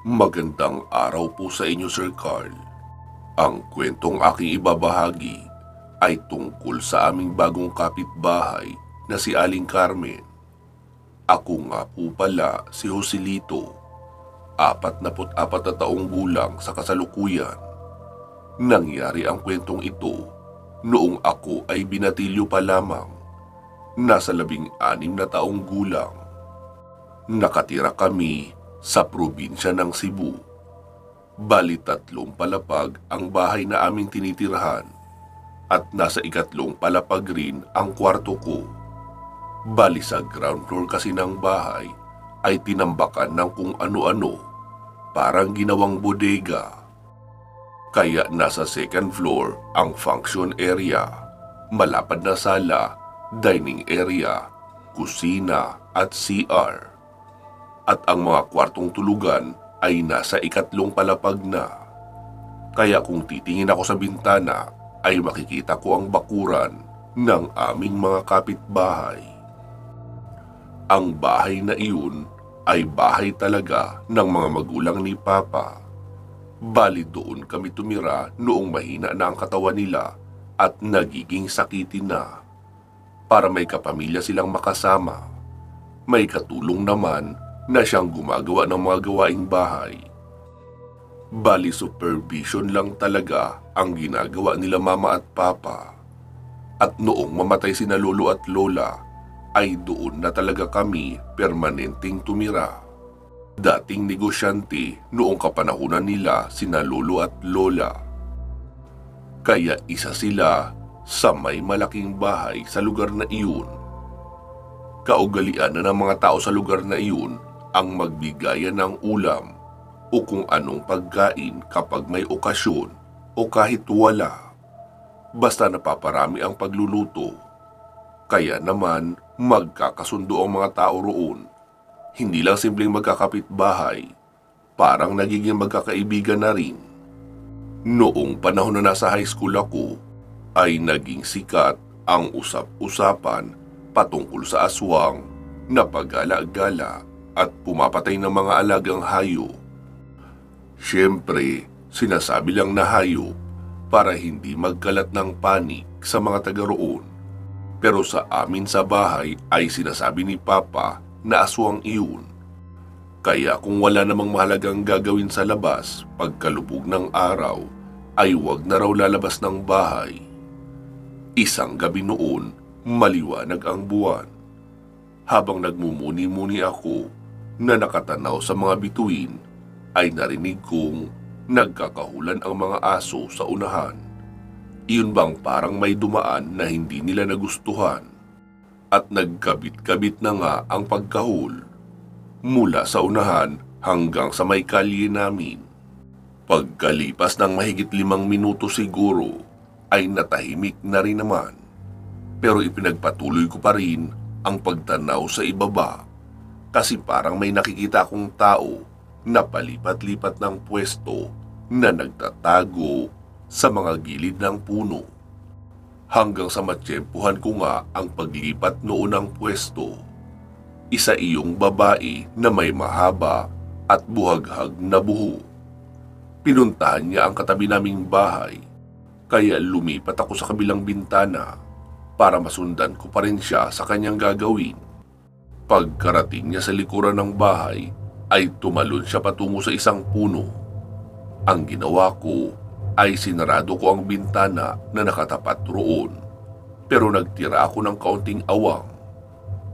Magandang araw po sa inyo, Sir Carl. Ang kwentong aking ibabahagi ay tungkol sa aming bagong kapitbahay na si Aling Carmen. Ako nga po pala si Joselito, 44 na taong gulang sa kasalukuyan. Nangyari ang kwentong ito noong ako ay binatilyo pa lamang, nasa 16 na taong gulang. Nakatira kami sa probinsya ng Cebu. Bali 3 palapag ang bahay na aming tinitirhan at nasa 3 palapag rin ang kwarto ko. Bali sa ground floor kasi ng bahay ay tinambakan ng kung ano-ano, parang ginawang bodega. Kaya nasa 2nd floor ang function area, malapad na sala, dining area, kusina at CR. At ang mga kwartong tulugan ay nasa 3 palapag na. Kaya kung titingin ako sa bintana ay makikita ko ang bakuran ng aming mga kapitbahay. Ang bahay na iyon ay bahay talaga ng mga magulang ni Papa. Bali doon kami tumira noong mahina na ang katawan nila at nagiging sakitin na. Para may kapamilya silang makasama. May katulong naman na siyang gumagawa ng mga gawaing bahay. Bali supervision lang talaga ang ginagawa nila Mama at Papa. At noong mamatay sina Lolo at Lola, ay doon na talaga kami permanenteng tumira. Dating negosyante noong kapanahunan nila sina Lolo at Lola. Kaya isa sila sa may malaking bahay sa lugar na iyon. Kaugalian na ng mga tao sa lugar na iyon ang magbigayan ng ulam o kung anong pagkain kapag may okasyon o kahit wala. Basta napaparami ang pagluluto. Kaya naman magkakasundo ang mga tao roon. Hindi lang simpleng magkakapitbahay, parang nagiging magkakaibigan na rin. Noong panahon na nasa high school ako, ay naging sikat ang usap-usapan patungkol sa aswang na paggala-gala at pumapatay ng mga alagang hayop. Siyempre, sinasabi lang na hayop para hindi magkalat ng panik sa mga taga roon. Pero sa amin sa bahay ay sinasabi ni Papa na aswang iyon. Kaya kung wala namang mahalagang gagawin sa labas pagkalubog ng araw, ay huwag na raw lalabas ng bahay. Isang gabi noon, maliwanag ang buwan. Habang nagmumuni-muni ako na nakatanaw sa mga bituin, ay narinig kong nagkakahulan ang mga aso sa unahan. Iyon bang parang may dumaan na hindi nila nagustuhan? At nagkabit-kabit na nga ang pagkahul mula sa unahan hanggang sa may kalye namin. Pagkalipas ng mahigit 5 minuto siguro, ay natahimik na rin naman. Pero ipinagpatuloy ko pa rin ang pagtanaw sa ibaba. Kasi parang may nakikita akong tao na palipat-lipat ng pwesto na nagtatago sa mga gilid ng puno. Hanggang sa matsyempuhan ko nga ang paglipat noon ng pwesto. Isa iyong babae na may mahaba at buhaghag na buho. Pinuntahan niya ang katabi naming bahay, kaya lumipat ako sa kabilang bintana para masundan ko pa rin siya sa kanyang gagawin. Pagkarating niya sa likuran ng bahay, ay tumalon siya patungo sa isang puno. Ang ginawa ko ay sinarado ko ang bintana na nakatapat roon. Pero nagtira ako ng kaunting awang.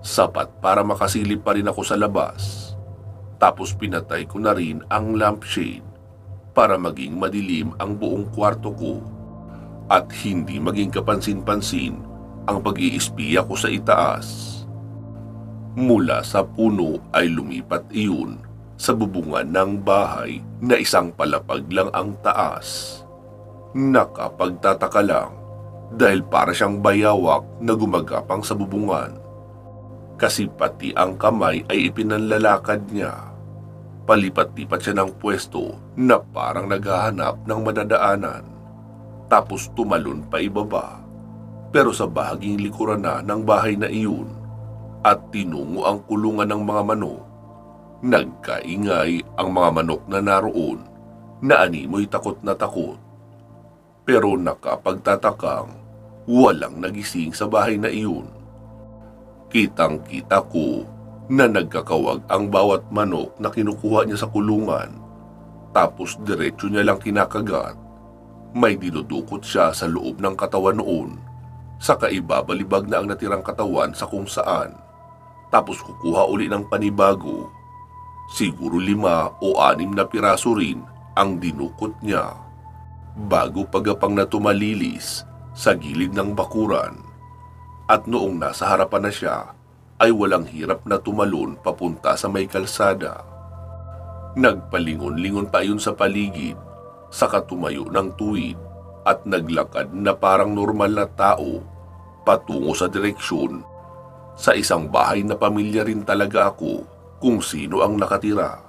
Sapat para makasilip pa rin ako sa labas. Tapos pinatay ko na rin ang lampshade para maging madilim ang buong kwarto ko at hindi maging kapansin-pansin ang pag-iispiya ko sa itaas. Mula sa puno ay lumipat iyon sa bubungan ng bahay na isang palapag lang ang taas. Nakapagtataka lang dahil para siyang bayawak na gumagapang sa bubungan. Kasi pati ang kamay ay ipinanlalakad niya. Palipat-lipat siya ng pwesto na parang naghahanap ng madadaanan. Tapos tumalon pa ibaba. Pero sa bahaging likuran na ng bahay na iyon at tinungo ang kulungan ng mga manok. Nagkaingay ang mga manok na naroon na animoy takot na takot. Pero nakapagtatakang walang nagising sa bahay na iyon. Kitang-kita ko na nagkakawag ang bawat manok na kinukuha niya sa kulungan, tapos diretso niya lang kinakagat. May dinudukot siya sa loob ng katawan noon, saka ibabalibag na ang natirang katawan sa kung saan, tapos kukuha uli ng panibago. Siguro 5 o 6 na piraso rin ang dinukot niya bago pagapang na tumalilis sa gilid ng bakuran. At noong nasa harapan na siya, ay walang hirap na tumalon papunta sa may kalsada. Nagpalingon-lingon pa yun sa paligid, saka tumayo ng tuwid at naglakad na parang normal na tao patungo sa direksyon sa isang bahay na pamilya rin talaga ako kung sino ang nakatira.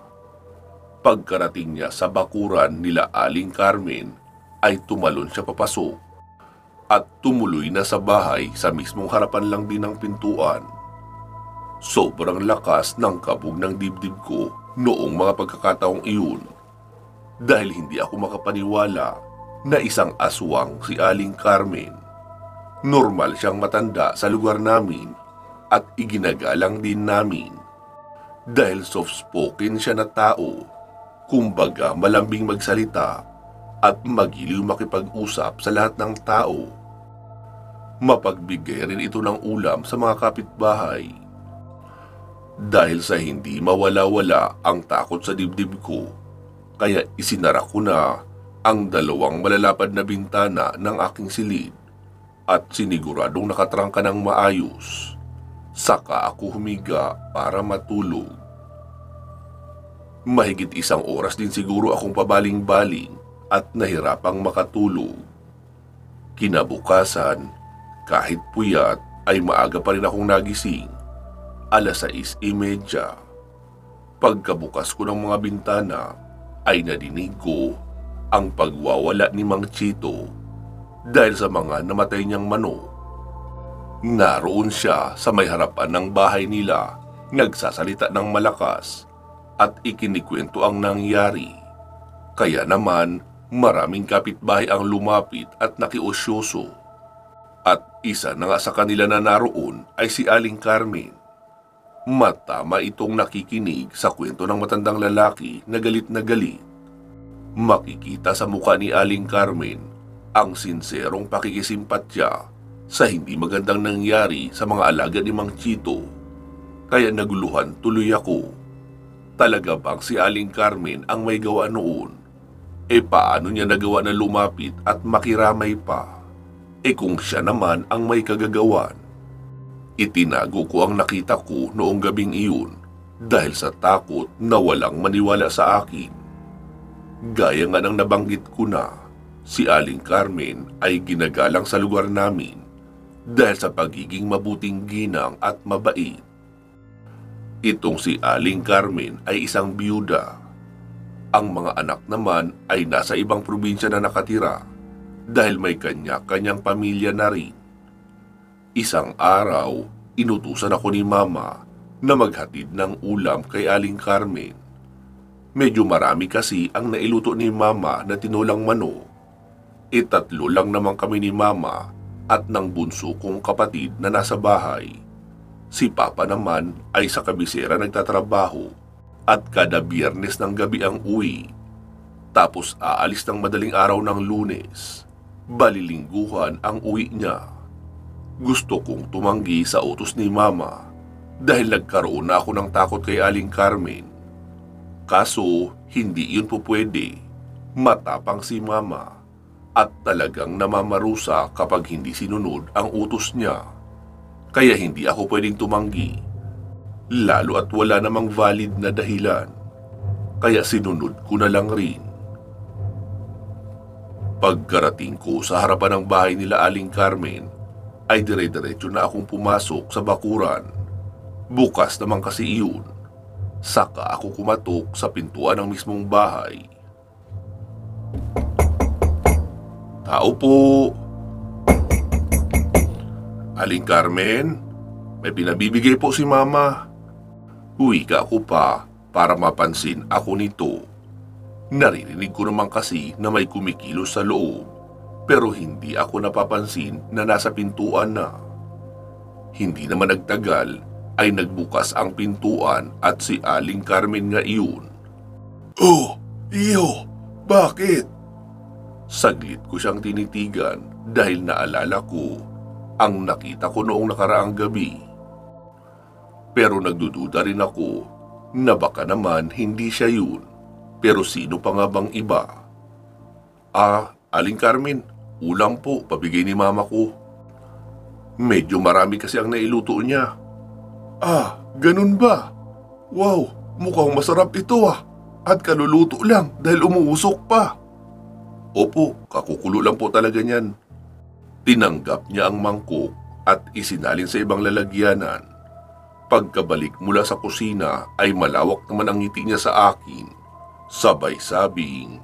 Pagkarating niya sa bakuran nila Aling Carmen, ay tumalon siya papasok at tumuloy na sa bahay sa mismong harapan lang din ng pintuan. Sobrang lakas ng kabog ng dibdib ko noong mga pagkakataong iyon, dahil hindi ako makapaniwala na isang aswang si Aling Carmen. Normal siyang matanda sa lugar namin at iginagalang din namin. Dahil soft-spoken siya na tao, kumbaga malambing magsalita at magiliw makipag-usap sa lahat ng tao. Mapagbigay rin ito ng ulam sa mga kapitbahay. Dahil sa hindi mawala-wala ang takot sa dibdib ko, kaya isinara ko na ang 2 malalapad na bintana ng aking silid at siniguradong nakatrangka ng maayos. Saka ako humiga para matulog. Mahigit 1 oras din siguro akong pabaling-baling at nahirapang makatulog. Kinabukasan, kahit puyat, ay maaga pa rin akong nagising. 6:30. Pagkabukas ko ng mga bintana, ay nadinig ko ang pagwawala ni Mang Chito dahil sa mga namatay niyang manok. Naroon siya sa may harapan ng bahay nila, nagsasalita ng malakas at ikinikwento ang nangyari. Kaya naman maraming kapitbahay ang lumapit at nakiusyoso. At isa na nga sa kanila na naroon ay si Aling Carmen. Matama itong nakikinig sa kwento ng matandang lalaki na galit na galit. Makikita sa mukha ni Aling Carmen ang sinserong pakikisimpatya sa hindi magandang nangyari sa mga alaga ni Mang Chito. Kaya naguluhan tuloy ako. Talaga bang si Aling Carmen ang may gawa noon? Paano niya nagawa na lumapit at makiramay pa? Kung siya naman ang may kagagawan. Itinago ko ang nakita ko noong gabing iyon dahil sa takot na walang maniwala sa akin. Gaya nga ng nabanggit ko na, si Aling Carmen ay ginagalang sa lugar namin dahil sa pagiging mabuting ginang at mabait. Itong si Aling Carmen ay isang biyuda. Ang mga anak naman ay nasa ibang probinsya na nakatira dahil may kanya-kanyang pamilya na rin. Isang araw, inutusan ako ni Mama na maghatid ng ulam kay Aling Carmen. Medyo marami kasi ang nailuto ni Mama na tinulang manok. 3 lang naman kami ni Mama at ng bunso kong kapatid na nasa bahay. Si Papa naman ay sa kabisera nagtatrabaho at kada Biyernes ng gabi ang uwi. Tapos aalis ng madaling araw ng Lunes. Balilingguhan ang uwi niya. Gusto kong tumanggi sa utos ni Mama dahil nagkaroon na ako ng takot kay Aling Carmen. Kaso hindi yun po pwede. Matapang si Mama at talagang namamarusa kapag hindi sinunod ang utos niya. Kaya hindi ako pwedeng tumanggi. Lalo at wala namang valid na dahilan. Kaya sinunod ko na lang rin. Pagkarating ko sa harapan ng bahay nila Aling Carmen, ay dire-diretso na akong pumasok sa bakuran. Bukas naman kasi iyon. Saka ako kumatok sa pintuan ng mismong bahay. Tao po. Aling Carmen, may pinabibigay po si Mama. Huwi ka ako pa para mapansin ako nito. Naririnig ko naman kasi na may kumikilos sa loob, pero hindi ako napapansin na nasa pintuan na. Hindi naman nagtagal ay nagbukas ang pintuan at si Aling Carmen nga iyon. "Oh, iyo, bakit?" Saglit ko siyang tinitigan dahil naalala ko ang nakita ko noong nakaraang gabi. Pero nagdududa rin ako na baka naman hindi siya yun. Pero sino pa nga bang iba? Aling Carmen, ulam po, pabigay ni mama ko. Medyo marami kasi ang nailuto niya." Ganun ba? Wow, mukhang masarap ito At kaluluto lang dahil umuusok pa." "Opo, kakukulo lang po talaga niyan." Tinanggap niya ang mangkok at isinalin sa ibang lalagyanan. Pagkabalik mula sa kusina ay malawak naman ang ngiti niya sa akin. Sabay sabing,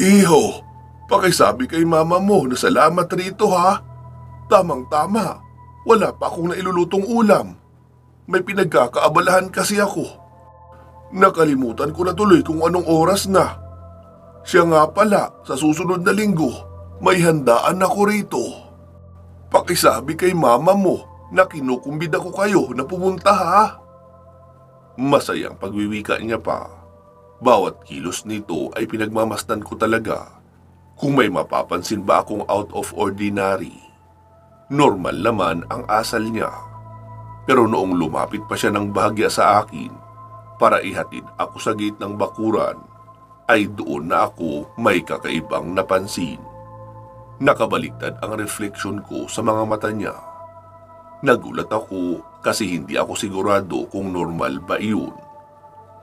"Iho, pakisabi kay mama mo na salamat rito Tamang-tama, wala pa akong nailulutong ulam. May pinagkakaabalahan kasi ako. Nakalimutan ko na tuloy kung anong oras na. Siya nga pala, sa susunod na linggo, may handaan ako rito. Pakisabi kay mama mo na kinukumbida ko kayo na pumunta Masayang pagwiwika niya pa. Bawat kilos nito ay pinagmamasdan ko talaga kung may mapapansin ba akong out of ordinary. Normal naman ang asal niya. Pero noong lumapit pa siya ng bahagya sa akin para ihatid ako sa gate ng bakuran, ay doon na ako may kakaibang napansin. Nakabaliktad ang refleksyon ko sa mga mata niya. Nagulat ako kasi hindi ako sigurado kung normal ba iyon.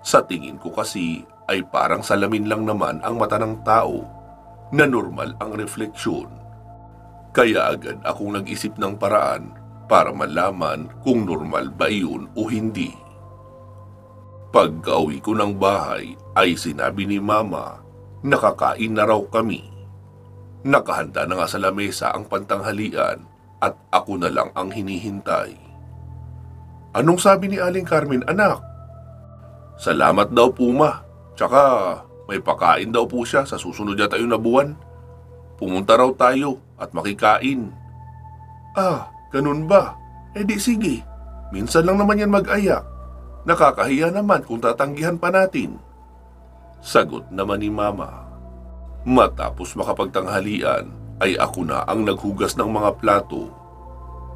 Sa tingin ko kasi ay parang salamin lang naman ang mata ng tao na normal ang refleksyon. Kaya agad akong nag-isip ng paraan para malaman kung normal ba iyon o hindi. Pagka-uwi ko ng bahay ay sinabi ni mama na kakain na raw kami. Nakahanda na nga sa lamesa ang pantanghalian at ako na lang ang hinihintay. "Anong sabi ni Aling Carmen, anak?" "Salamat daw po ma, tsaka may pakain daw po siya sa susunod na tayo na buwan. Pumunta raw tayo at makikain." Ganun ba? Di sige, minsan lang naman yan mag-aya. Nakakahiya naman kung tatanggihan pa natin. Sagot naman ni mama. Matapos makapagtanghalian ay ako na ang naghugas ng mga plato.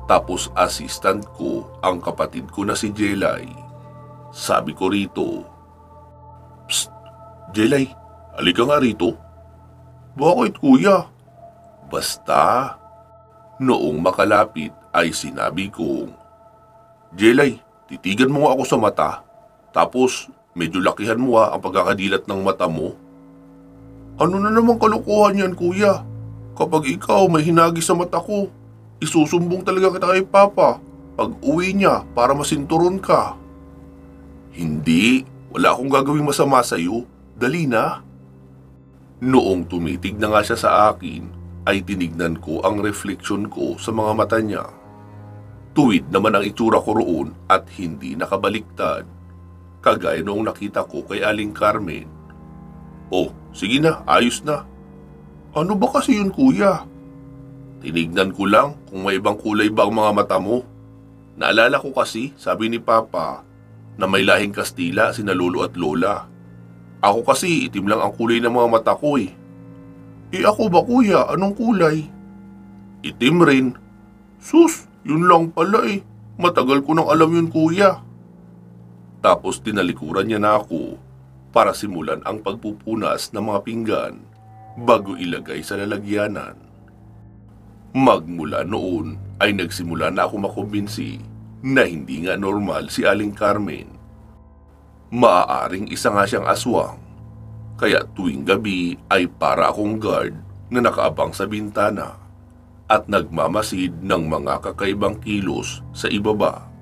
Tapos assistant ko ang kapatid ko na si Jelay. Sabi ko rito, "Psst, Jelay, halika nga rito." "Bakit kuya?" "Basta." Noong makalapit ay sinabi kong, "Jelay, titigan mo nga ako sa mata, tapos medyo lakihan mo ang pagkakadilat ng mata mo." "Ano na naman kalukuhan yan kuya? Kapag ikaw may hinagi sa mata ko, isusumbong talaga kita kay Papa pag uwi niya para masinturon ka." "Hindi, wala akong gagawing masama sa'yo. Dali na." Noong tumitig na nga siya sa akin, ay tinignan ko ang refleksyon ko sa mga mata niya. Tuwid naman ang itsura ko roon at hindi nakabaliktad, kagaya noong nakita ko kay Aling Carmen. "Oh, sige na, ayos na." "Ano ba kasi yun kuya?" "Tinignan ko lang kung may ibang kulay ba ang mga mata mo. Naalala ko kasi, sabi ni Papa, na may lahing Kastila sina lolo at lola. Ako kasi itim lang ang kulay ng mga mata ko Ako ba kuya, anong kulay?" "Itim rin." "Sus, yun lang pala Matagal ko nang alam yun kuya." Tapos tinalikuran niya na ako para simulan ang pagpupunas ng mga pinggan bago ilagay sa lalagyanan. Magmula noon ay nagsimula na ako makumbinsi na hindi nga normal si Aling Carmen. Maaaring isa nga siyang aswang, kaya tuwing gabi ay para akong guard na nakaabang sa bintana at nagmamasid ng mga kakaibang kilos sa ibaba,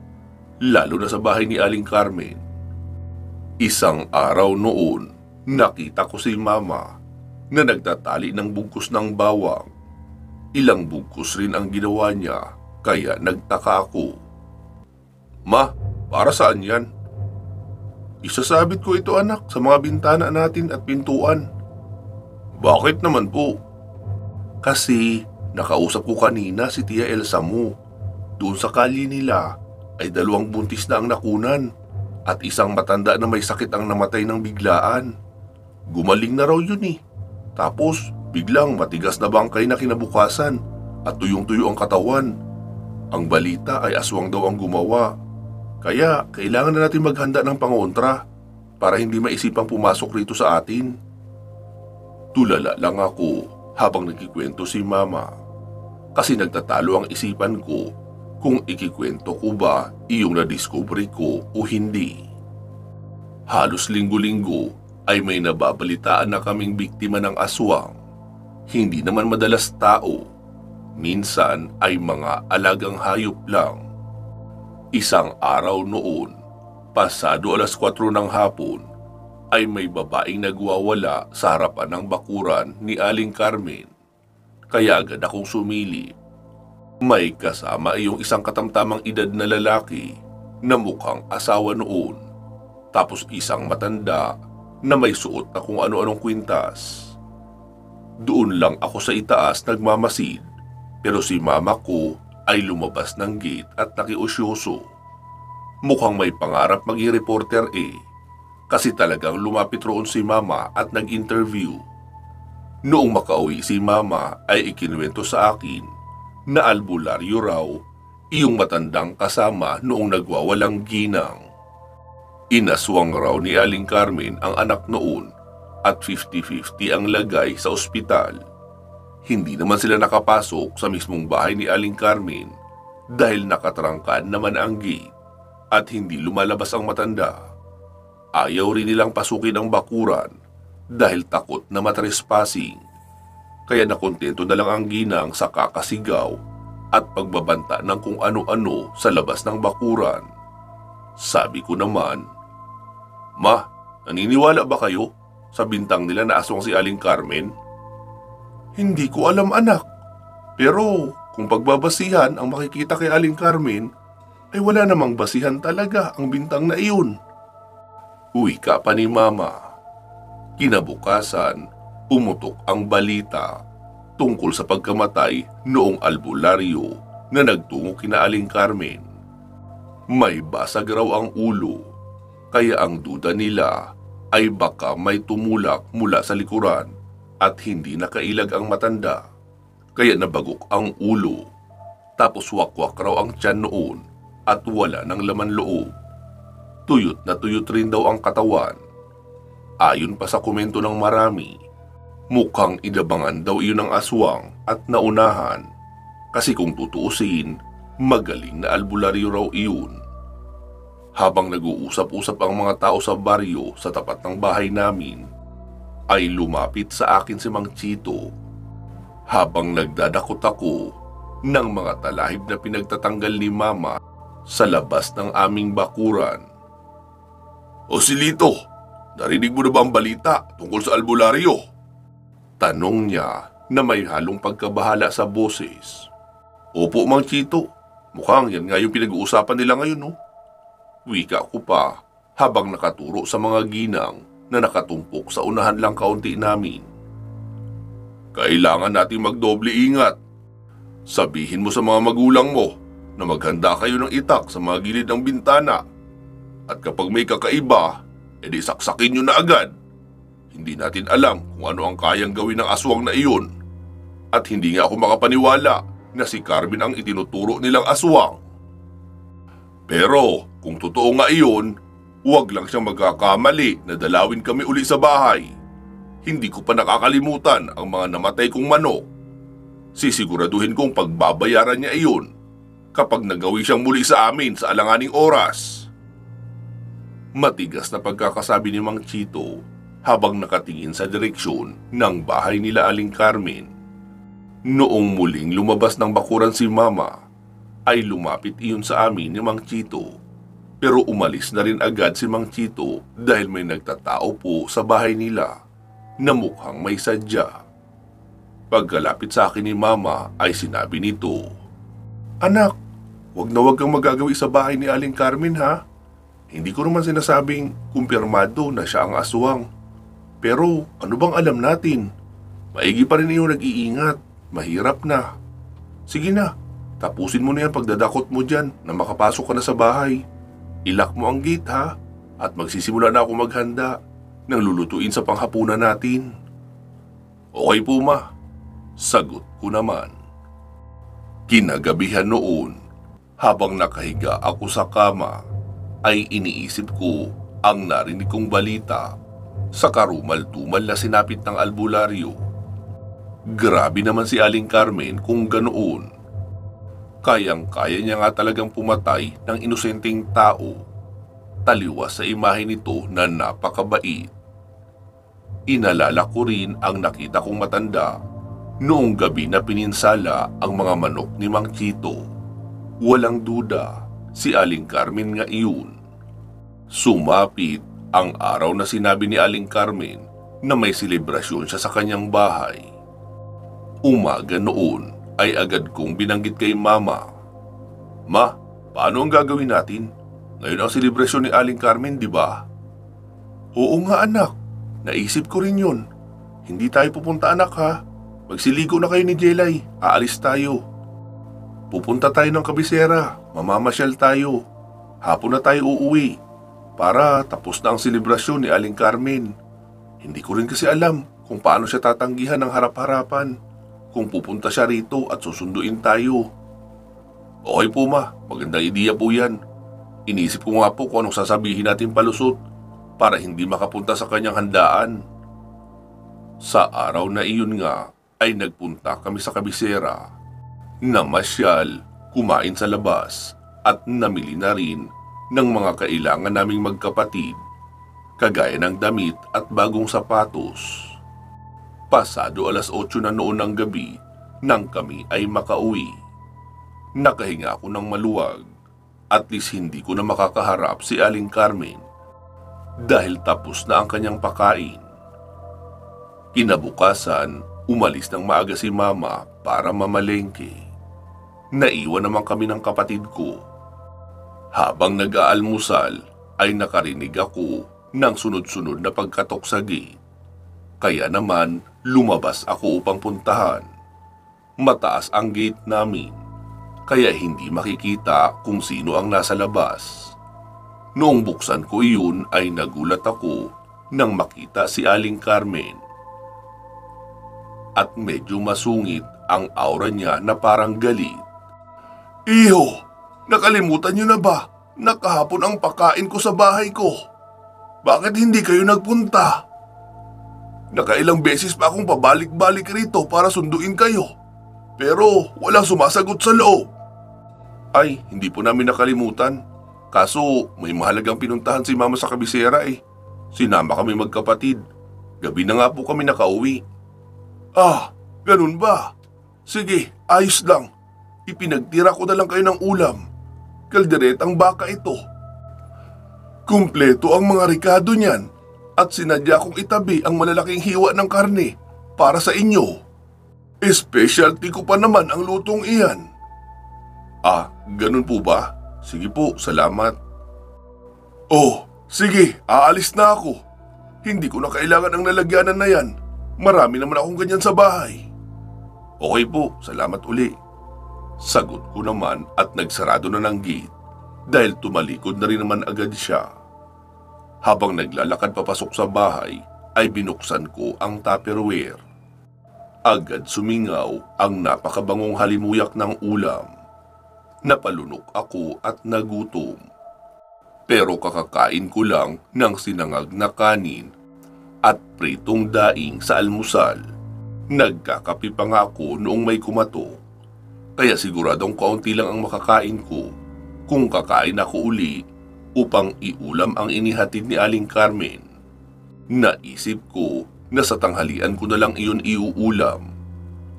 lalo na sa bahay ni Aling Carmen. Isang araw noon, nakita ko si Mama na nagtatali ng bugkos ng bawang. Ilang bugkos rin ang ginawa niya, kaya nagtaka ako. "Ma, para saan yan?" Isasabit ko ito anak sa mga bintana natin at pintuan. Bakit naman po? Kasi nakausap ko kanina si Tia Elsa mo. Doon sa kalye nila ay 2 buntis na ang nakunan at isang matanda na may sakit ang namatay ng biglaan. Gumaling na raw yun eh. Tapos biglang matigas na bangkay na kinabukasan at tuyong-tuyo ang katawan. Ang balita ay aswang daw ang gumawa. Kaya kailangan na natin maghanda ng pangontra para hindi maisipang pumasok rito sa atin. Tulala lang ako habang nagkikwento si Mama. Kasi nagtatalo ang isipan ko kung ikikwento ko ba iyong nadiscovery ko o hindi. Halos linggo-linggo ay may nababalitaan na kaming biktima ng aswang. Hindi naman madalas tao. Minsan ay mga alagang hayop lang. Isang araw noon, pasado 4:00 ng hapon, ay may babaeng nagwawala sa harapan ng bakuran ni Aling Carmen. Kaya agad akong sumilip. May kasama iyong isang katamtamang edad na lalaki na mukhang asawa noon. Tapos isang matanda na may suot na kung ano-anong kwintas. Doon lang ako sa itaas nagmamasid, pero si Mama ko ay lumabas ng gate at nakiusyoso. Mukhang may pangarap maging reporter kasi talagang lumapit roon si Mama at nag-interview. Noong makauwi si Mama ay ikinuwento sa akin na albularyo raw iyong matandang kasama noong nagwawalang ginang. Inaswang raw ni Aling Carmen ang anak noon at 50-50 ang lagay sa ospital. Hindi naman sila nakapasok sa mismong bahay ni Aling Carmen dahil nakatrangkan naman ang gate at hindi lumalabas ang matanda. Ayaw rin nilang pasukin ang bakuran dahil takot na matrespassing. Kaya nakontento na lang ang ginang sa kakasigaw at pagbabanta ng kung ano-ano sa labas ng bakuran. Sabi ko naman, "Ma, naniniwala ba kayo sa bintang nila na aswang si Aling Carmen?" "Hindi ko alam anak, pero kung pagbabasihan ang makikita kay Aling Carmen, ay wala namang basihan talaga ang bintang na iyon." Uwi ka pa ni Mama. Kinabukasan, pumutok ang balita tungkol sa pagkamatay noong albularyo na nagtungo kina Aling Carmen. May basag raw ang ulo, kaya ang duda nila ay baka may tumulak mula sa likuran at hindi nakailag ang matanda, kaya nabagok ang ulo. Tapos wakwak raw ang tiyan noon at wala ng laman loob. Tuyot na tuyot rin daw ang katawan. Ayon pa sa komento ng marami, mukhang inabangan daw iyon ng aswang at naunahan kasi kung tutuusin, magaling na albularyo raw iyon. Habang nag-uusap-usap ang mga tao sa baryo sa tapat ng bahay namin, ay lumapit sa akin si Mang Chito. Habang nagdadakot ako ng mga talahib na pinagtatanggal ni Mama sa labas ng aming bakuran. "O Silito, narinig mo na ba ang balita tungkol sa albularyo?" Tanong niya na may halong pagkabahala sa boses. "Opo, Mang Chito, mukhang yan nga yung pinag-uusapan nila ngayon, no?" Wika ko pa habang nakaturo sa mga ginang na nakatumpok sa unahan lang kaunti namin. "Kailangan nating magdoble ingat. Sabihin mo sa mga magulang mo na maghanda kayo ng itak sa mga gilid ng bintana. At kapag may kakaiba, edi saksakin nyo na agad. Hindi natin alam kung ano ang kayang gawin ng aswang na iyon. At hindi nga ako makapaniwala na si Carmen ang itinuturo nilang aswang. Pero kung totoo nga iyon, huwag lang siyang magkakamali na dalawin kami uli sa bahay. Hindi ko pa nakakalimutan ang mga namatay kong manok. Sisiguraduhin kong pagbabayaran niya iyon kapag nagawi siyang muli sa amin sa alanganing oras." Matigas na pagkakasabi ni Mang Chito habang nakatingin sa direksyon ng bahay nila Aling Carmen. Noong muling lumabas ng bakuran si Mama, ay lumapit iyon sa amin ni Mang Chito. Pero umalis na rin agad si Mang Chito dahil may nagtatao po sa bahay nila na mukhang may sadya. Pagkalapit sa akin ni Mama ay sinabi nito, "Anak, wag na wag kang magagawi sa bahay ni Aling Carmen ha. Hindi ko naman sinasabing kumpirmado na siya ang aswang. Pero ano bang alam natin? Maigi pa rin yung nag-iingat. Mahirap na. Sige na, tapusin mo na yan pagdadakot mo dyan na makapasok ka na sa bahay. Ilak mo ang gate ha, at magsisimula na ako maghanda ng lulutuin sa panghapunan natin. Okay po ma, sagot ko naman. Kinagabihan noon, habang nakahiga ako sa kama, ay iniisip ko ang narinig kong balita sa karumal-tumal na sinapit ng albularyo. Grabe naman si Aling Carmen kung ganoon. Kayang-kaya niya nga talagang pumatay ng inosenteng tao, taliwas sa imahe nito na napakabait. Inalala ko rin ang nakita kong matanda noong gabi na pininsala ang mga manok ni Mang Chito. Walang duda, si Aling Carmen nga iyon. Sumapit ang araw na sinabi ni Aling Carmen na may selebrasyon siya sa kanyang bahay. Umaga noon ay agad kong binanggit kay Mama. Ma, paano ang gagawin natin? Ngayon ang selebrasyon ni Aling Carmen, di ba? Oo nga anak, naisip ko rin yun. Hindi tayo pupunta anak ha. Magsiligo na kayo ni Jelay, aalis tayo. Pupunta tayo ng kabisera, mamamasyal tayo. Hapon na tayo uuwi para tapos na ang selebrasyon ni Aling Carmen. Hindi ko rin kasi alam kung paano siya tatanggihan ng harap-harapan kung pupunta siya rito at susunduin tayo. Okay po ma, magandang ideya po yan. Inisip ko nga po kung anong sasabihin natin palusot para hindi makapunta sa kanyang handaan. Sa araw na iyon nga ay nagpunta kami sa kabisera. Namasyal, kumain sa labas at namili na rin ng mga kailangan naming magkapatid, kagaya ng damit at bagong sapatos. Pasado 8:00 na noon ng gabi nang kami ay makauwi. Nakahinga ako ng maluwag. At least hindi ko na makakaharap si Aling Carmen dahil tapos na ang kanyang pakain. Kinabukasan, umalis ng maaga si Mama para mamalengke. Naiwan naman kami ng kapatid ko. Habang nag-aalmusal ay nakarinig ako ng sunod-sunod na pagkatok sa gate. Kaya naman lumabas ako upang puntahan. Mataas ang gate namin, kaya hindi makikita kung sino ang nasa labas. Noong buksan ko iyon ay nagulat ako nang makita si Aling Carmen. At medyo masungit ang aura niya na parang galit. Iho, nakalimutan niyo na ba? Nakahapon ang pakain ko sa bahay ko. Bakit hindi kayo nagpunta? Nakailang beses pa akong pabalik-balik rito para sunduin kayo. Pero walang sumasagot sa loob. Ay, hindi po namin nakalimutan. Kaso may mahalagang pinuntahan si Mama sa kabisera eh. Sinama kami magkapatid. Gabi na nga po kami nakauwi. Ah, ganun ba? Sige, ayos lang. Ipinagtira ko na lang kayo ng ulam. Kalderetang baka ito. Kumpleto ang mga rikado niyan at sinadya kong itabi ang malalaking hiwa ng karne para sa inyo. Specialty ko pa naman ang lutong iyan. Ah, ganun po ba? Sige po, salamat. Oh, sige, aalis na ako. Hindi ko na kailangan ang lalagyanan na yan. Marami naman akong ganyan sa bahay. Okay po, salamat uli. Sagot ko naman at nagsarado na ng gate dahil tumalikod na rin naman agad siya. Habang naglalakad papasok sa bahay ay binuksan ko ang Tupperware. Agad sumingaw ang napakabangong halimuyak ng ulam. Napalunok ako at nagutom. Pero kakakain ko lang ng sinangag na kanin at pritong daing sa almusal. Nagkakape pa nga ako noong may kumatok. Kaya siguradong kaunti lang ang makakain ko kung kakain ako uli upang iulam ang inihatid ni Aling Carmen. Naisip ko na sa tanghalian ko na lang iyon iuulam.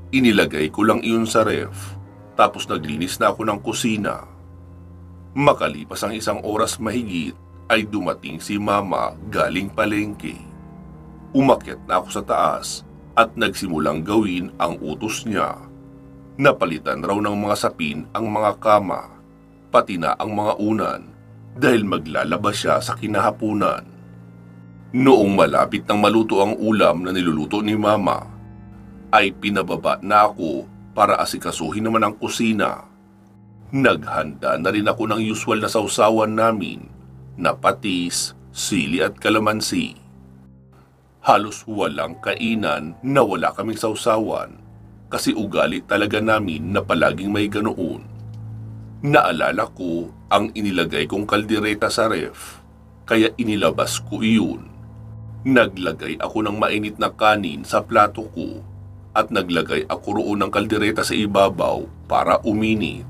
Inilagay ko lang iyon sa ref. Tapos naglinis na ako ng kusina. Makalipas ang 1 oras mahigit ay dumating si Mama galing palengke. Umakyat na ako sa taas at nagsimulang gawin ang utos niya. Napalitan raw ng mga sapin ang mga kama, pati na ang mga unan, dahil maglalabas siya sa kinahapunan. Noong malapit nang maluto ang ulam na niluluto ni Mama, ay pinababa na ako para asikasuhin naman ang kusina. Naghanda na rin ako ng usual na sausawan namin na patis, sili at kalamansi. Halos walang kainan na wala kaming sausawan kasi ugali talaga namin na palaging may ganoon. Naalala ko ang inilagay kong kaldereta sa ref, kaya inilabas ko iyon. Naglagay ako ng mainit na kanin sa plato ko at naglagay ako roon ng kaldereta sa ibabaw para uminit.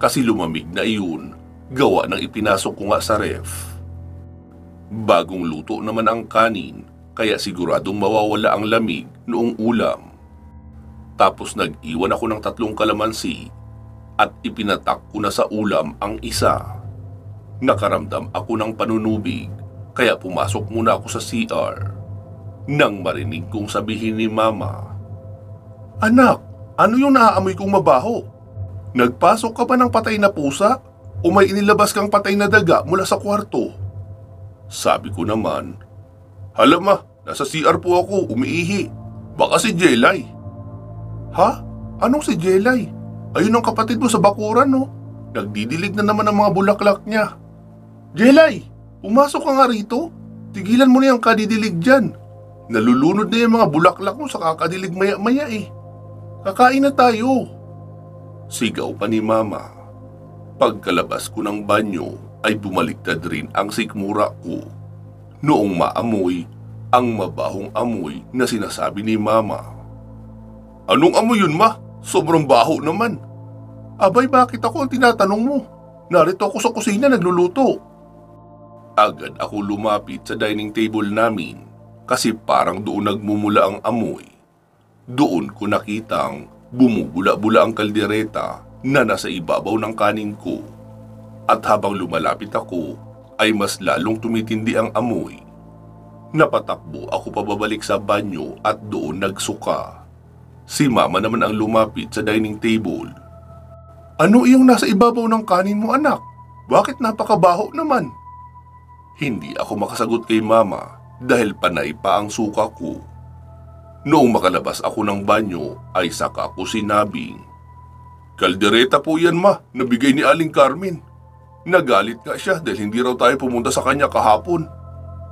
Kasi lumamig na iyon, gawa ng ipinasok ko nga sa ref. Bagong luto naman ang kanin, kaya siguradong mawawala ang lamig noong ulam. Tapos nag-iwan ako ng 3 kalamansi at ipinatak ko na sa ulam ang isa. Nakaramdam ako ng panunubig, kaya pumasok muna ako sa CR. Nang marinig kong sabihin ni Mama, "Anak, ano yung naaamoy kong mabaho? Nagpasok ka ba ng patay na pusa o may inilabas kang patay na daga mula sa kwarto?" Sabi ko naman, "Hala ma, nasa CR po ako, umiihi. Baka si Jelay." "Ha? Anong si Jelay? Ayun ang kapatid mo sa bakuran, no? Nagdidilig na naman ang mga bulaklak niya." "Jelay, pumasok ka nga rito. Tigilan mo na yung kadidilig dyan. Nalulunod na yung mga bulaklak mo sa kakadilig maya-maya eh. Kakain na tayo." Sigaw pa ni Mama. Pagkalabas ko ng banyo ay bumaliktad rin ang sikmura ko. Noong maamoy ang mabahong amoy na sinasabi ni Mama. "Anong amoy yun, Ma? Sobrang baho naman." "Abay, bakit ako ang tinatanong mo? Narito ako sa kusina nagluluto." Agad ako lumapit sa dining table namin kasi parang doon nagmumula ang amoy. Doon ko nakitang bumubula-bula ang kaldereta na nasa ibabaw ng kanin ko. At habang lumalapit ako ay mas lalong tumitindi ang amoy. Napatakbo ako pababalik sa banyo at doon nagsuka. Si Mama naman ang lumapit sa dining table. "Ano iyong nasa ibabaw ng kanin mo, anak? Bakit napakabaho naman?" Hindi ako makasagot kay Mama dahil panay pa ang suka ko. Noong makalabas ako ng banyo ay saka ko sinabing, "Kaldereta po yan, Ma, nabigay ni Aling Carmen. Nagalit nga siya dahil hindi raw tayo pumunta sa kanya kahapon.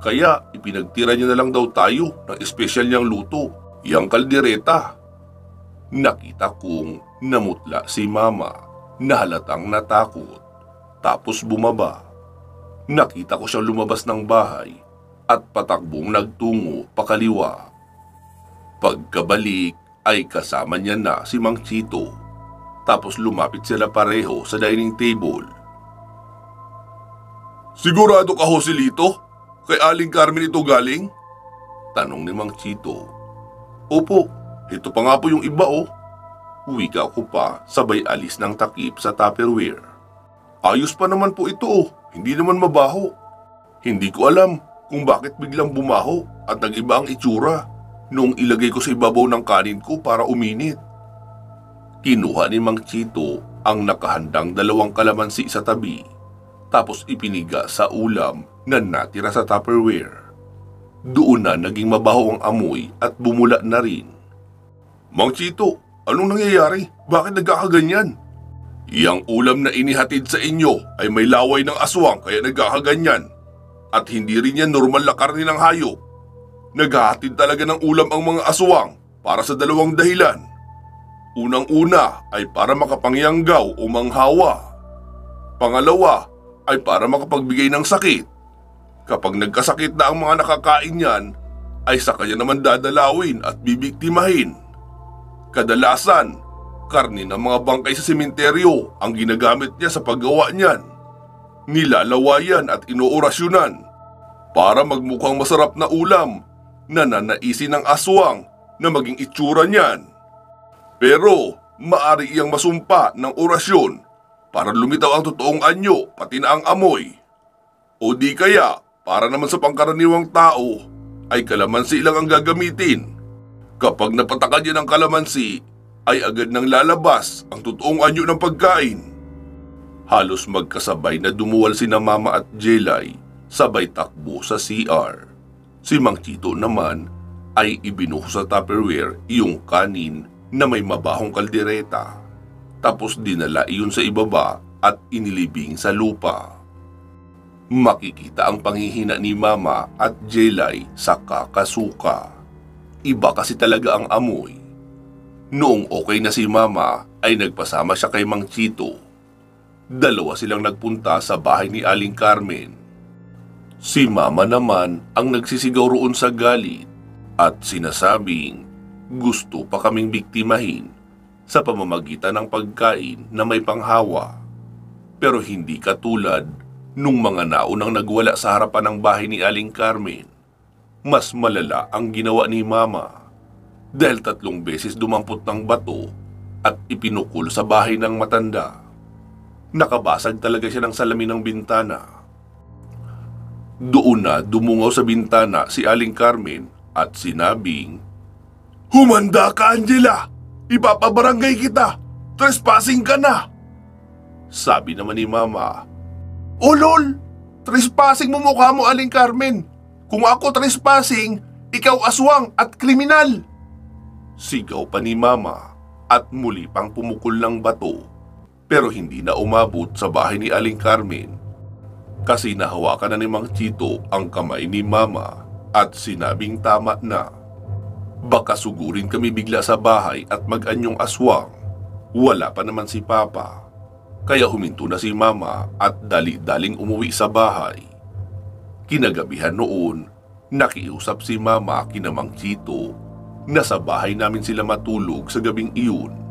Kaya ipinagtira niya na lang daw tayo ng espesyal niyang luto, yang kaldereta." Nakita kong namutla si Mama na halatang natakot. Tapos bumaba. Nakita ko siyang lumabas ng bahay at patakbong nagtungo pakaliwa. Pagkabalik ay kasama niya na si Mang Chito. Tapos lumapit sila pareho sa dining table. "Sigurado ka ho, Silito? Kay Aling Carmen ito galing?" Tanong ni Mang Chito. "Opo, ito pa nga po yung iba oh." Wika ko pa sabay alis ng takip sa Tupperware. "Ayos pa naman po ito oh, hindi naman mabaho. Hindi ko alam kung bakit biglang bumaho at nag-iba ang itsura noong ilagay ko sa ibabaw ng kanin ko para uminit." Kinuha ni Mang Chito ang nakahandang 2 kalamansi sa tabi, tapos ipiniga sa ulam na natira sa Tupperware. Doon na naging mabaho ang amoy at bumula na rin. "Mang Chito, anong nangyayari? Bakit nagkakaganyan?" "Yang ulam na inihatid sa inyo ay may laway ng aswang kaya nagkakaganyan. At hindi rin yan normal na karne ng hayop. Naghahatid talaga ng ulam ang mga aswang para sa 2 dahilan. Unang-una ay para makapangyanggaw o manghawa. Pangalawa ay para makapagbigay ng sakit. Kapag nagkasakit na ang mga nakakain niyan, ay sa kanya naman dadalawin at bibiktimahin. Kadalasan, karne ng mga bangkay sa sementeryo ang ginagamit niya sa paggawa niyan. Nilalawayan at inoorasyonan para magmukhang masarap na ulam na nanaisin ng aswang na maging itsura niyan. Pero maari iyang masumpa ng orasyon para lumitaw ang totoong anyo pati na ang amoy. O di kaya para naman sa pangkaraniwang tao ay kalamansi lang ang gagamitin. Kapag napatakan niya ng kalamansi ay agad nang lalabas ang totoong anyo ng pagkain. Halos magkasabay na dumuwal sina Mama at Jelay, sabay takbo sa CR. Si Mang Chito naman ay ibinuhos sa Tupperware yung kanin na may mabahong kaldereta. Tapos dinala iyon sa ibaba at inilibing sa lupa. Makikita ang panghihina ni Mama at Jelay sa kakasuka. Iba kasi talaga ang amoy. Noong okay na si Mama ay nagpasama siya kay Mang Chito. Dalawa silang nagpunta sa bahay ni Aling Carmen. Si Mama naman ang nagsisigaw roon sa galit at sinasabing gusto pa kaming biktimahin sa pamamagitan ng pagkain na may panghawa. Pero hindi katulad nung mga naunang nagwala sa harapan ng bahay ni Aling Carmen. Mas malala ang ginawa ni Mama dahil 3 beses dumampot ng bato at ipinukul sa bahay ng matanda. Nakabasag talaga siya ng salamin ng bintana. Doon na dumungaw sa bintana si Aling Carmen at sinabing, "Humanda ka, Angela! Ipapabarangay kita! Trespassing ka na!" Sabi naman ni Mama, "O lol! Trespassing mo mukha mo, Aling Carmen! Kung ako trespassing, ikaw aswang at kriminal!" Sigaw pa ni Mama at muli pang pumukol ng bato. Pero hindi na umabot sa bahay ni Aling Carmen kasi nahawakan na ni Mang Chito ang kamay ni Mama at sinabing tama na. Baka sugurin kami bigla sa bahay at mag-anyong aswang. Wala pa naman si Papa. Kaya huminto na si Mama at dali-daling umuwi sa bahay. Kinagabihan noon, nakiusap si Mama kina Mang Chito na sa bahay namin sila matulog sa gabing iyon.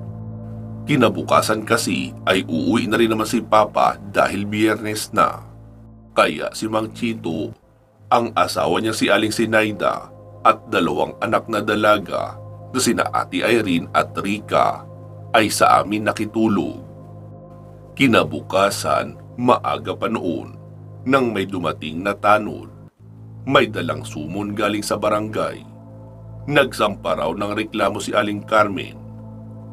Kinabukasan kasi ay uuwi na rin naman si Papa dahil Biyernes na. Kaya si Mang Chito, ang asawa niya si Aling Sinaida at 2 anak na dalaga na sina Ate Irene at Rica ay sa amin nakitulog. Kinabukasan, maaga pa noon, nang may dumating na tanod. May dalang sumon galing sa barangay. Nagsampa raw ng reklamo si Aling Carmen.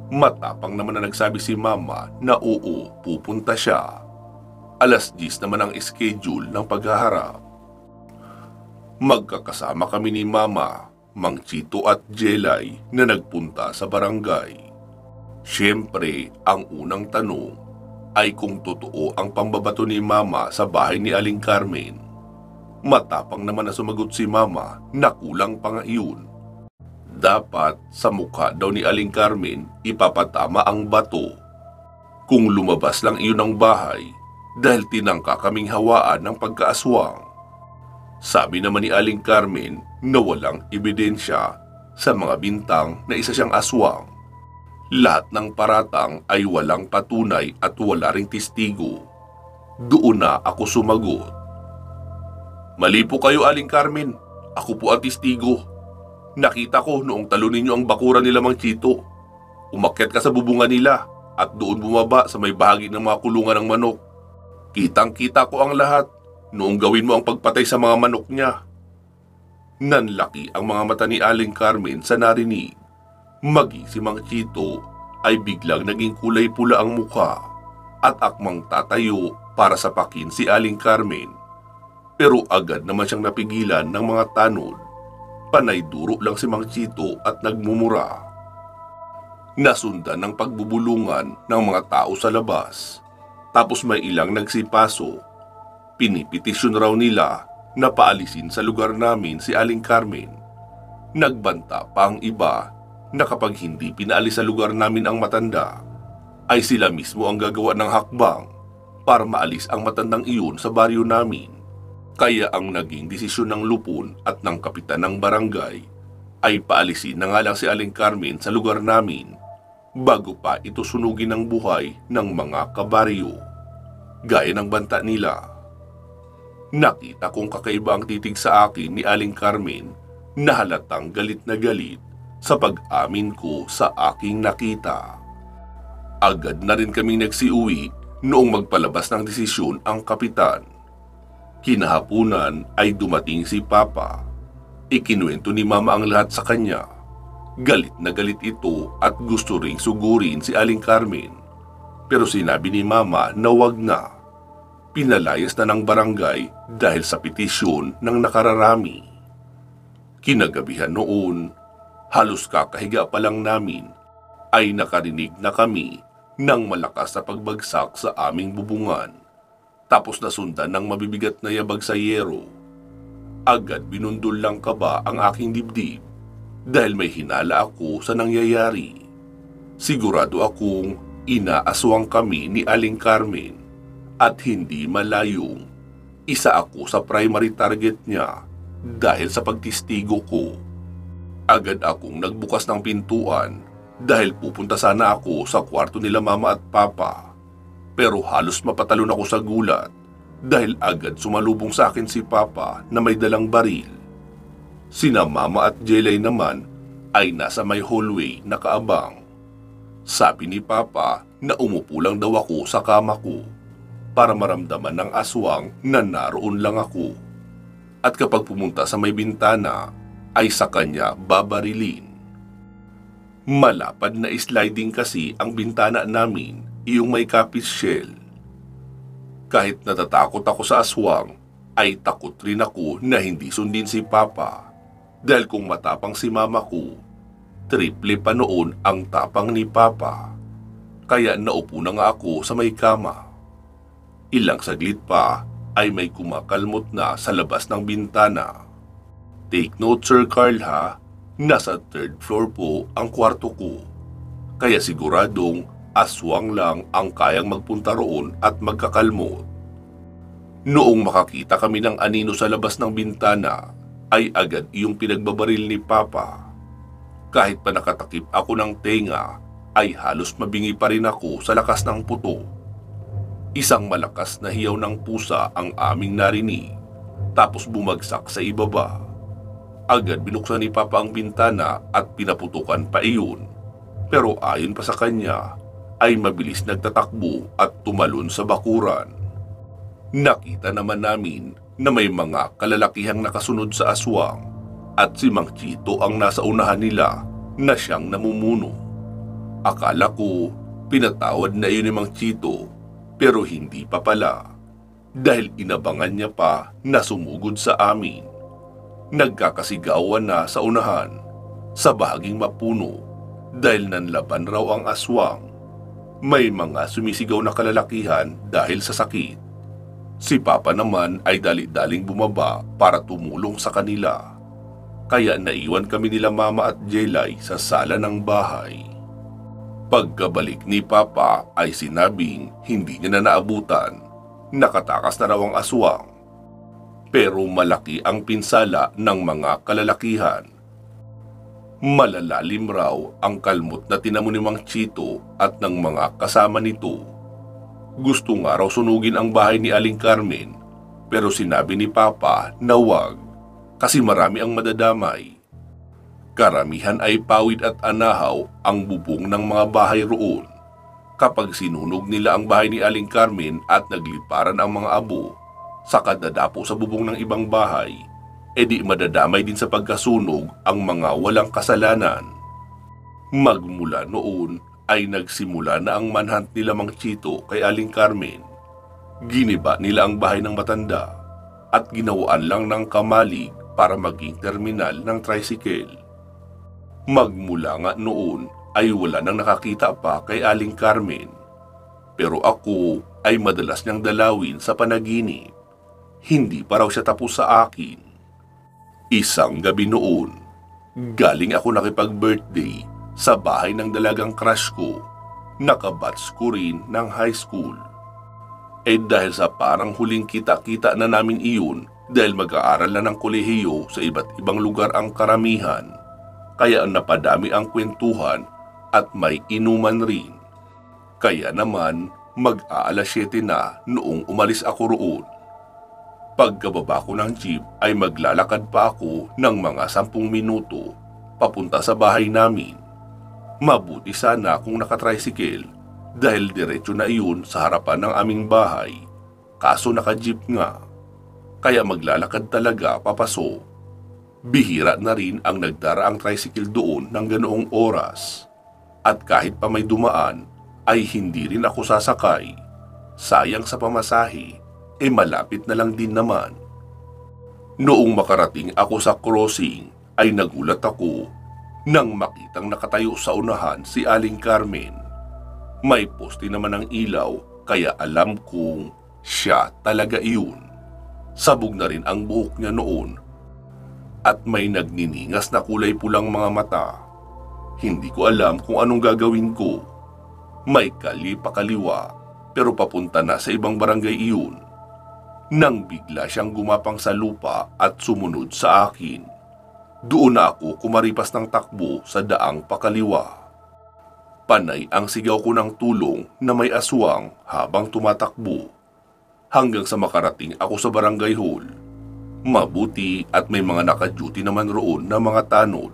Matapang naman na nagsabi si Mama na oo, pupunta siya. 10:00 naman ang schedule ng paghaharap. Magkakasama kami ni Mama, Mang Chito at Jelay na nagpunta sa barangay. Siyempre, ang unang tanong ay kung totoo ang pambabato ni Mama sa bahay ni Aling Carmen. Matapang naman na sumagot si Mama na kulang pa nga iyon. Dapat sa mukha daw ni Aling Carmen ipapatama ang bato. Kung lumabas lang iyon ng bahay dahil tinangka kaming hawaan ng pagkaaswang. Sabi naman ni Aling Carmen na walang ebidensya sa mga bintang na isa siyang aswang. Lahat ng paratang ay walang patunay at wala ring testigo. Doon na ako sumagot. "Mali po kayo, Aling Carmen. Ako po ang testigo. Nakita ko noong talunin niyo ang bakuran nila Mang Chito. Umakyat ka sa bubungan nila at doon bumaba sa may bahagi ng mga kulungan ng manok. Kitang-kita ko ang lahat noong gawin mo ang pagpatay sa mga manok niya." Nanlaki ang mga mata ni Aling Carmen sa narinig. Maging si Mang Chito ay biglang naging kulay pula ang mukha at akmang tatayo para sapakin si Aling Carmen. Pero agad naman siyang napigilan ng mga tanod. Panay duro lang si Mang Chito at nagmumura. Nasundan ng pagbubulungan ng mga tao sa labas. Tapos may ilang nagsipaso. Pinipetisyon raw nila na paalisin sa lugar namin si Aling Carmen. Nagbanta pa ang iba na kapag hindi pinaalis sa lugar namin ang matanda, ay sila mismo ang gagawa ng hakbang para maalis ang matandang iyon sa baryo namin. Kaya ang naging desisyon ng lupon at ng kapitan ng barangay ay paalisin na nga lang si Aling Carmen sa lugar namin bago pa ito sunugin ng buhay ng mga kabaryo. Gaya ng banta nila. Nakita kong kakaiba ang titig sa akin ni Aling Carmen na halatang galit na galit sa pag-amin ko sa aking nakita. Agad na rin kaming nagsiuwi noong magpalabas ng desisyon ang kapitan. Kinahapunan ay dumating si Papa. Ikinuwento ni Mama ang lahat sa kanya. Galit na galit ito at gusto ring sugurin si Aling Carmen. Pero sinabi ni Mama na wag na. Pinalayas na ng barangay dahil sa petisyon ng nakararami. Kinagabihan noon, halos kakahiga pa lang namin, ay nakarinig na kami ng malakas na pagbagsak sa aming bubungan. Tapos nasundan ng mabibigat na yabag sa yero. Agad binundol lang kaba ang aking dibdib dahil may hinala ako sa nangyayari. Sigurado akong inaaswang kami ni Aling Carmen at hindi malayong isa ako sa primary target niya dahil sa pagtistigo ko. Agad akong nagbukas ng pintuan dahil pupunta sana ako sa kwarto nila Mama at Papa. Pero halos mapatalon ako sa gulat dahil agad sumalubong sa akin si Papa na may dalang baril. Sina Mama at Jelay naman ay nasa may hallway nakaabang. Sabi ni Papa na umupo lang daw ako sa kama ko para maramdaman ng aswang na naroon lang ako. At kapag pumunta sa may bintana ay sa kanya babarilin. Malapad na sliding kasi ang bintana namin, iyong may kapis shell. Kahit natatakot ako sa aswang, ay takot rin ako na hindi sundin si Papa. Dahil kung matapang si Mama ko, triple pa noon ang tapang ni Papa. Kaya naupo na nga ako sa may kama. Ilang saglit pa ay may kumakalmot na sa labas ng bintana. Take note Sir Carl ha, nasa 3rd floor po ang kwarto ko. Kaya siguradong aswang lang ang kayang magpunta roon at magkakalmot. Noong makakita kami ng anino sa labas ng bintana, ay agad iyong pinagbabaril ni Papa. Kahit pa nakatakip ako ng tenga, ay halos mabingi pa rin ako sa lakas ng puto. Isang malakas na hiyaw ng pusa ang aming narinig, tapos bumagsak sa ibaba. Agad binuksan ni Papa ang bintana at pinaputukan pa iyon. Pero ayon pa sa kanya, ay mabilis nagtatakbo at tumalon sa bakuran. Nakita naman namin na may mga kalalakihang nakasunod sa aswang at si Mang Chito ang nasa unahan nila na siyang namumuno. Akala ko pinatawad na iyon ni Mang Chito pero hindi pa pala dahil inabangan niya pa na sumugod sa amin. Nagkakasigawan na sa unahan sa bahaging mapuno dahil nanlaban raw ang aswang. May mga sumisigaw na kalalakihan dahil sa sakit. Si Papa naman ay dali-daling bumaba para tumulong sa kanila. Kaya naiwan kami nila Mama at Jelay sa sala ng bahay. Pagkabalik ni Papa ay sinabing hindi niya na naabutan. Nakatakas na raw ang aswang. Pero malaki ang pinsala ng mga kalalakihan. Malalalim raw ang kalmot na tinamo ni Mang Chito at ng mga kasama nito. Gusto nga raw sunugin ang bahay ni Aling Carmen, pero sinabi ni Papa na wag kasi marami ang madadamay. Karamihan ay pawid at anahaw ang bubong ng mga bahay roon. Kapag sinunog nila ang bahay ni Aling Carmen at nagliparan ang mga abo sa kadadapo sa bubong ng ibang bahay, edi madadamay din sa pagkasunog ang mga walang kasalanan. Magmula noon ay nagsimula na ang manhunt nila Mang Chito kay Aling Carmen. Giniba nila ang bahay ng matanda at ginawaan lang ng kamalig para maging terminal ng tricycle. Magmula nga noon ay wala nang nakakita pa kay Aling Carmen. Pero ako ay madalas niyang dalawin sa panaginip. Hindi pa raw siya tapos sa akin. Isang gabi noon, galing ako nakipag-birthday sa bahay ng dalagang crush ko. Nakabatch ko rin ng high school. Dahil sa parang huling kita-kita na namin iyon dahil mag-aaral na ng kolehiyo sa iba't ibang lugar ang karamihan, kaya napadami ang kwentuhan at may inuman rin. Kaya naman mag-aalas 7 na noong umalis ako roon. Pagkababa ko ng jeep ay maglalakad pa ako ng mga 10 minuto papunta sa bahay namin. Mabuti sana kung nakatricycle dahil diretso na iyon sa harapan ng aming bahay. Kaso naka-jeep nga. Kaya maglalakad talaga papaso. Bihira na rin ang nagdaraang tricycle doon ng ganoong oras. At kahit pa may dumaan, ay hindi rin ako sasakay. Sayang sa pamasahe, malapit na lang din naman. Noong makarating ako sa crossing ay nagulat ako nang makitang nakatayo sa unahan si Aling Carmen. May poste naman ng ilaw kaya alam kong siya talaga iyon. Sabog na rin ang buhok niya noon at may nagniningas na kulay pulang mga mata. Hindi ko alam kung anong gagawin ko. May kalye pa kaliwa pero papunta na sa ibang barangay iyon. Nang bigla siyang gumapang sa lupa at sumunod sa akin. Doon na ako kumaripas ng takbo sa daang pakaliwa. Panay ang sigaw ko ng tulong na may aswang habang tumatakbo. Hanggang sa makarating ako sa barangay hall. Mabuti at may mga naka-duty naman roon na mga tanod.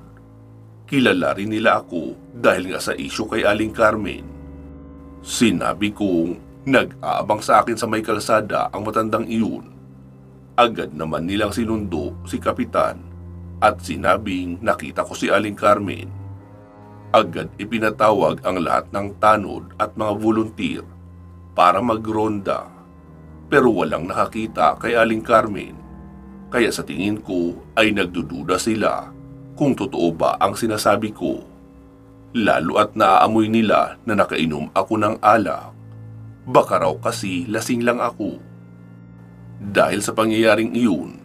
Kilala rin nila ako dahil nga sa issue kay Aling Carmen. Sinabi kong nag-aabang sa akin sa may kalsada ang matandang iyon. Agad naman nilang sinundo si Kapitan at sinabing nakita ko si Aling Carmen. Agad ipinatawag ang lahat ng tanod at mga volunteer para magronda. Pero walang nakakita kay Aling Carmen. Kaya sa tingin ko ay nagdududa sila kung totoo ba ang sinasabi ko. Lalo at naaamoy nila na nakainom ako ng alak. Baka raw kasi lasing lang ako. Dahil sa pangyayaring iyon,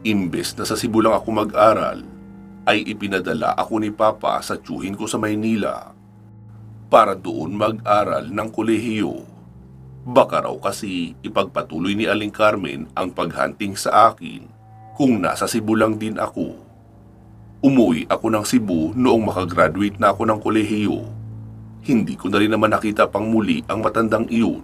imbes na sa Cebu lang ako mag-aral, ay ipinadala ako ni Papa sa tiyuhin ko sa Maynila para doon mag-aral ng kolehiyo. Baka raw kasi ipagpatuloy ni Aling Carmen ang paghunting sa akin kung nasa Cebu lang din ako. Umuwi ako ng Cebu noong makagraduate na ako ng kolehiyo. Hindi ko na rin naman nakita pang muli ang matandang iyon.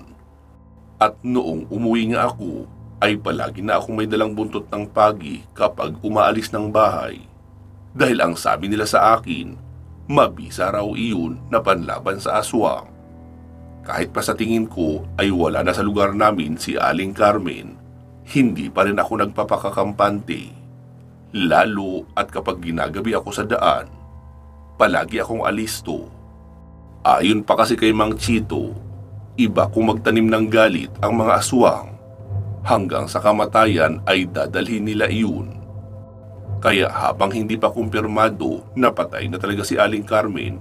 At noong umuwi nga ako, ay palagi na akong may dalang buntot ng pagi kapag umaalis ng bahay. Dahil ang sabi nila sa akin, mabisa raw iyon na panlaban sa aswang. Kahit pa sa tingin ko ay wala na sa lugar namin si Aling Carmen, hindi pa rin ako nagpapakakampante. Lalo at kapag ginagabi ako sa daan, palagi akong alisto. Ayon pa kasi kay Mang Chito, iba kung magtanim ng galit ang mga aswang. Hanggang sa kamatayan ay dadalhin nila iyon. Kaya habang hindi pa kumpirmado na patay na talaga si Aling Carmen,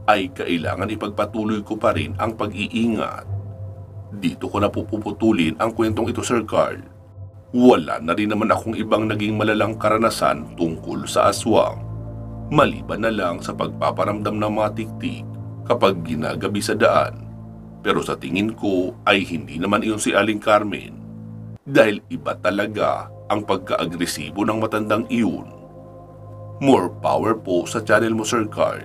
ay kailangan ipagpatuloy ko pa rin ang pag-iingat. Dito ko na pupuputulin ang kwentong ito, Sir Carl. Wala na rin naman akong ibang naging malalang karanasan tungkol sa aswang. Maliban na lang sa pagpaparamdam ng mga tiktik kapag ginagabi sa daan. Pero sa tingin ko ay hindi naman iyon si Aling Carmen. Dahil iba talaga ang pagka-agresibo ng matandang iyon. More power po sa channel mo, Sir Carl.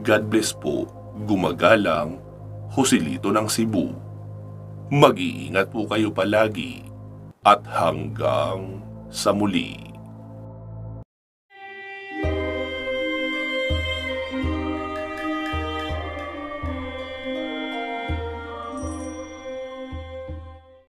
God bless po. Gumagalang, Joselito ng Cebu. Mag-iingat po kayo palagi. At hanggang sa muli.